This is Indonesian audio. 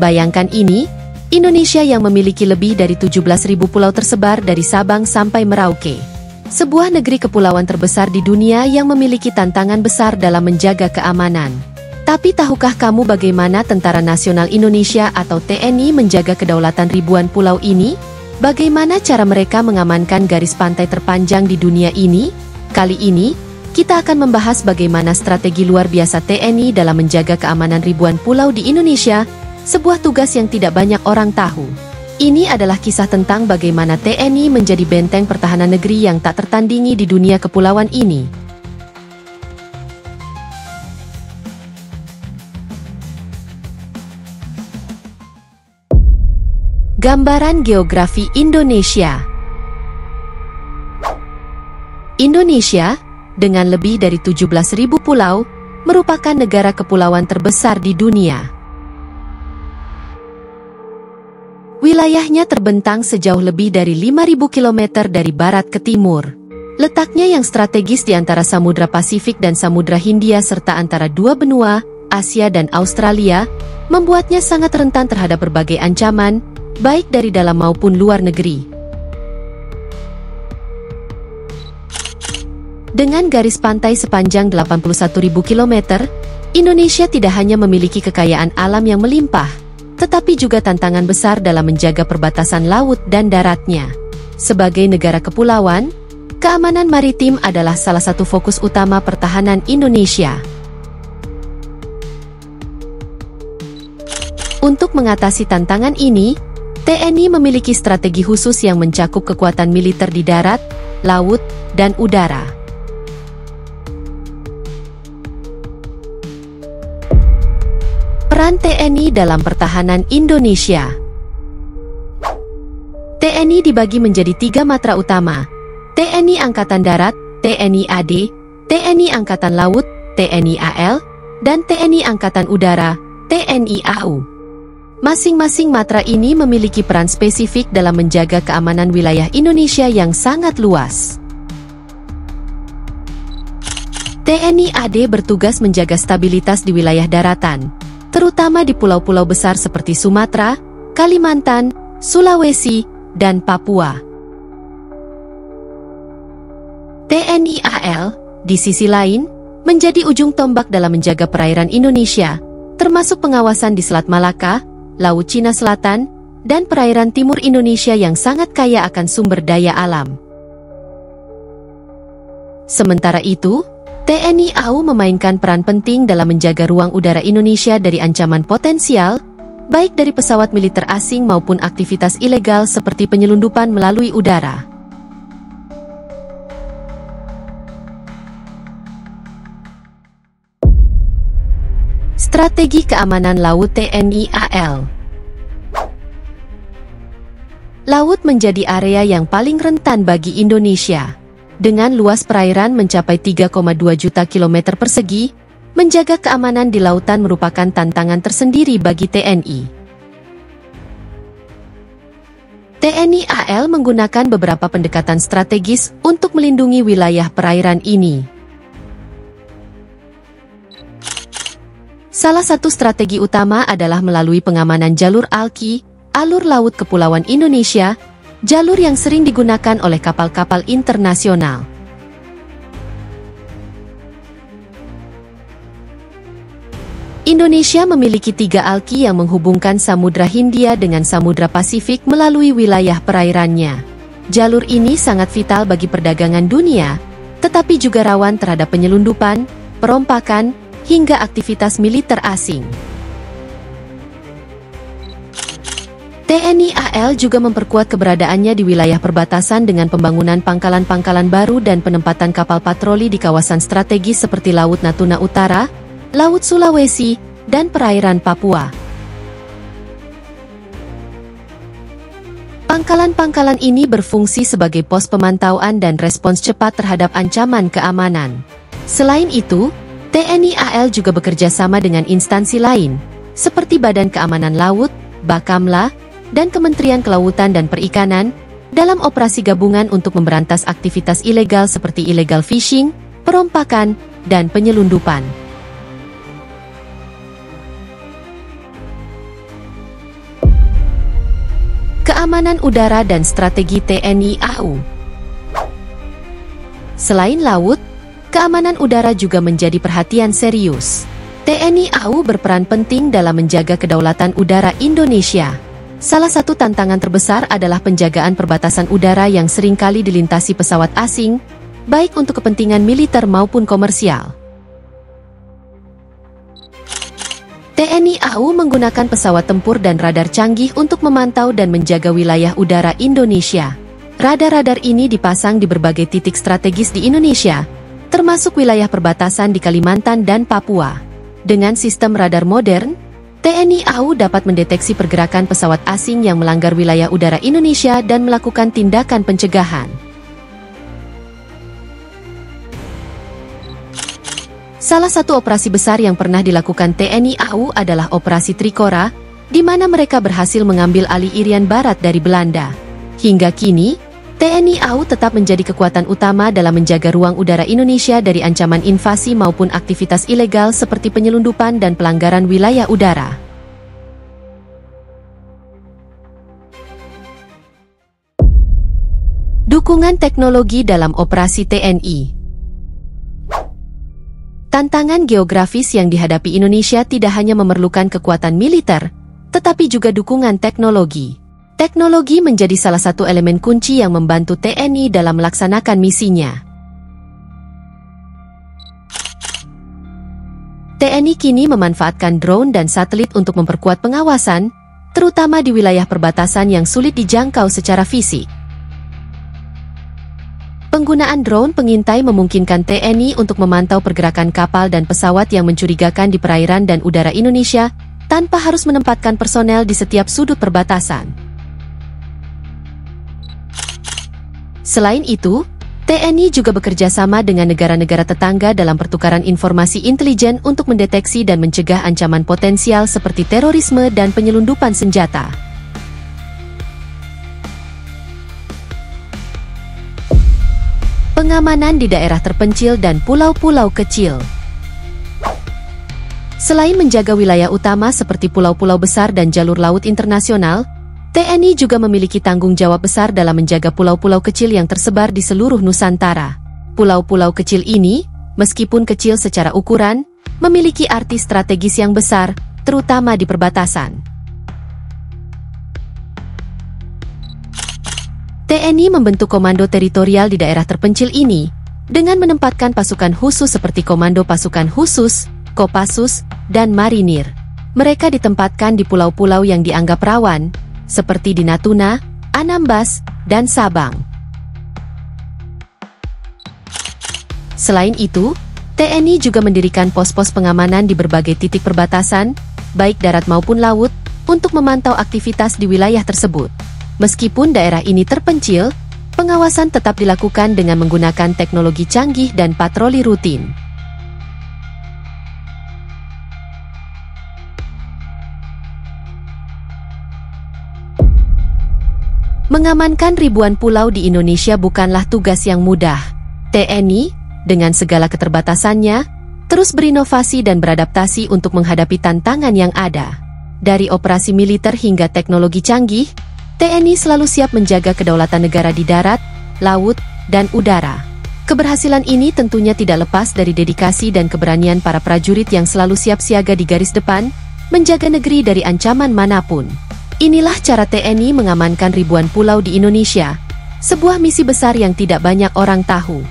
Bayangkan ini, Indonesia yang memiliki lebih dari 17.000 pulau tersebar dari Sabang sampai Merauke. Sebuah negeri kepulauan terbesar di dunia yang memiliki tantangan besar dalam menjaga keamanan. Tapi tahukah kamu bagaimana Tentara Nasional Indonesia atau TNI menjaga kedaulatan ribuan pulau ini? Bagaimana cara mereka mengamankan garis pantai terpanjang di dunia ini? Kali ini, kita akan membahas bagaimana strategi luar biasa TNI dalam menjaga keamanan ribuan pulau di Indonesia, sebuah tugas yang tidak banyak orang tahu. Ini adalah kisah tentang bagaimana TNI menjadi benteng pertahanan negeri yang tak tertandingi di dunia kepulauan ini. Gambaran geografi Indonesia. Indonesia, dengan lebih dari 17.000 pulau, merupakan negara kepulauan terbesar di dunia. Wilayahnya terbentang sejauh lebih dari 5.000 km dari barat ke timur. Letaknya yang strategis di antara Samudra Pasifik dan Samudra Hindia serta antara dua benua, Asia dan Australia, membuatnya sangat rentan terhadap berbagai ancaman, baik dari dalam maupun luar negeri. Dengan garis pantai sepanjang 81.000 km, Indonesia tidak hanya memiliki kekayaan alam yang melimpah, tetapi juga tantangan besar dalam menjaga perbatasan laut dan daratnya. Sebagai negara kepulauan, keamanan maritim adalah salah satu fokus utama pertahanan Indonesia. Untuk mengatasi tantangan ini, TNI memiliki strategi khusus yang mencakup kekuatan militer di darat, laut, dan udara. Peran TNI dalam pertahanan Indonesia. TNI dibagi menjadi 3 matra utama: TNI Angkatan Darat, TNI AD, TNI Angkatan Laut, TNI AL, dan TNI Angkatan Udara, TNI AU. Masing-masing matra ini memiliki peran spesifik dalam menjaga keamanan wilayah Indonesia yang sangat luas. TNI AD bertugas menjaga stabilitas di wilayah daratan, terutama di pulau-pulau besar seperti Sumatera, Kalimantan, Sulawesi, dan Papua. TNI AL, di sisi lain, menjadi ujung tombak dalam menjaga perairan Indonesia, termasuk pengawasan di Selat Malaka, Laut Cina Selatan, dan perairan timur Indonesia yang sangat kaya akan sumber daya alam. Sementara itu, TNI AU memainkan peran penting dalam menjaga ruang udara Indonesia dari ancaman potensial, baik dari pesawat militer asing maupun aktivitas ilegal seperti penyelundupan melalui udara. Strategi keamanan laut TNI AL. Laut menjadi area yang paling rentan bagi Indonesia. Dengan luas perairan mencapai 3,2 juta kilometer persegi, menjaga keamanan di lautan merupakan tantangan tersendiri bagi TNI. TNI AL menggunakan beberapa pendekatan strategis untuk melindungi wilayah perairan ini. Salah satu strategi utama adalah melalui pengamanan jalur ALKI, alur laut kepulauan Indonesia, jalur yang sering digunakan oleh kapal-kapal internasional. Indonesia memiliki 3 ALKI yang menghubungkan Samudra Hindia dengan Samudra Pasifik melalui wilayah perairannya. Jalur ini sangat vital bagi perdagangan dunia, tetapi juga rawan terhadap penyelundupan, perompakan, hingga aktivitas militer asing. TNI AL juga memperkuat keberadaannya di wilayah perbatasan dengan pembangunan pangkalan-pangkalan baru dan penempatan kapal patroli di kawasan strategis seperti Laut Natuna Utara, Laut Sulawesi, dan perairan Papua. Pangkalan-pangkalan ini berfungsi sebagai pos pemantauan dan respons cepat terhadap ancaman keamanan. Selain itu, TNI AL juga bekerja sama dengan instansi lain, seperti Badan Keamanan Laut, Bakamla, dan Kementerian Kelautan dan Perikanan, dalam operasi gabungan untuk memberantas aktivitas ilegal seperti illegal fishing, perompakan, dan penyelundupan. Keamanan udara dan strategi TNI AU. Selain laut, keamanan udara juga menjadi perhatian serius. TNI AU berperan penting dalam menjaga kedaulatan udara Indonesia. Salah satu tantangan terbesar adalah penjagaan perbatasan udara yang seringkali dilintasi pesawat asing, baik untuk kepentingan militer maupun komersial. TNI AU menggunakan pesawat tempur dan radar canggih untuk memantau dan menjaga wilayah udara Indonesia. Radar-radar ini dipasang di berbagai titik strategis di Indonesia, termasuk wilayah perbatasan di Kalimantan dan Papua. Dengan sistem radar modern, TNI AU dapat mendeteksi pergerakan pesawat asing yang melanggar wilayah udara Indonesia dan melakukan tindakan pencegahan. Salah satu operasi besar yang pernah dilakukan TNI AU adalah Operasi Trikora, di mana mereka berhasil mengambil alih Irian Barat dari Belanda. Hingga kini, TNI AU tetap menjadi kekuatan utama dalam menjaga ruang udara Indonesia dari ancaman invasi maupun aktivitas ilegal seperti penyelundupan dan pelanggaran wilayah udara. Dukungan teknologi dalam operasi TNI. Tantangan geografis yang dihadapi Indonesia tidak hanya memerlukan kekuatan militer, tetapi juga dukungan teknologi. Teknologi menjadi salah satu elemen kunci yang membantu TNI dalam melaksanakan misinya. TNI kini memanfaatkan drone dan satelit untuk memperkuat pengawasan, terutama di wilayah perbatasan yang sulit dijangkau secara fisik. Penggunaan drone pengintai memungkinkan TNI untuk memantau pergerakan kapal dan pesawat yang mencurigakan di perairan dan udara Indonesia tanpa harus menempatkan personel di setiap sudut perbatasan. Selain itu, TNI juga bekerja sama dengan negara-negara tetangga dalam pertukaran informasi intelijen untuk mendeteksi dan mencegah ancaman potensial seperti terorisme dan penyelundupan senjata. Pengamanan di daerah terpencil dan pulau-pulau kecil. Selain menjaga wilayah utama seperti pulau-pulau besar dan jalur laut internasional, TNI juga memiliki tanggung jawab besar dalam menjaga pulau-pulau kecil yang tersebar di seluruh Nusantara. Pulau-pulau kecil ini, meskipun kecil secara ukuran, memiliki arti strategis yang besar, terutama di perbatasan. TNI membentuk komando teritorial di daerah terpencil ini, dengan menempatkan pasukan khusus seperti Komando Pasukan Khusus, Kopassus, dan Marinir. Mereka ditempatkan di pulau-pulau yang dianggap rawan, seperti di Natuna, Anambas, dan Sabang. Selain itu, TNI juga mendirikan pos-pos pengamanan di berbagai titik perbatasan, baik darat maupun laut, untuk memantau aktivitas di wilayah tersebut. Meskipun daerah ini terpencil, pengawasan tetap dilakukan dengan menggunakan teknologi canggih dan patroli rutin. Mengamankan ribuan pulau di Indonesia bukanlah tugas yang mudah. TNI, dengan segala keterbatasannya, terus berinovasi dan beradaptasi untuk menghadapi tantangan yang ada. Dari operasi militer hingga teknologi canggih, TNI selalu siap menjaga kedaulatan negara di darat, laut, dan udara. Keberhasilan ini tentunya tidak lepas dari dedikasi dan keberanian para prajurit yang selalu siap siaga di garis depan, menjaga negeri dari ancaman manapun. Inilah cara TNI mengamankan ribuan pulau di Indonesia, sebuah misi besar yang tidak banyak orang tahu.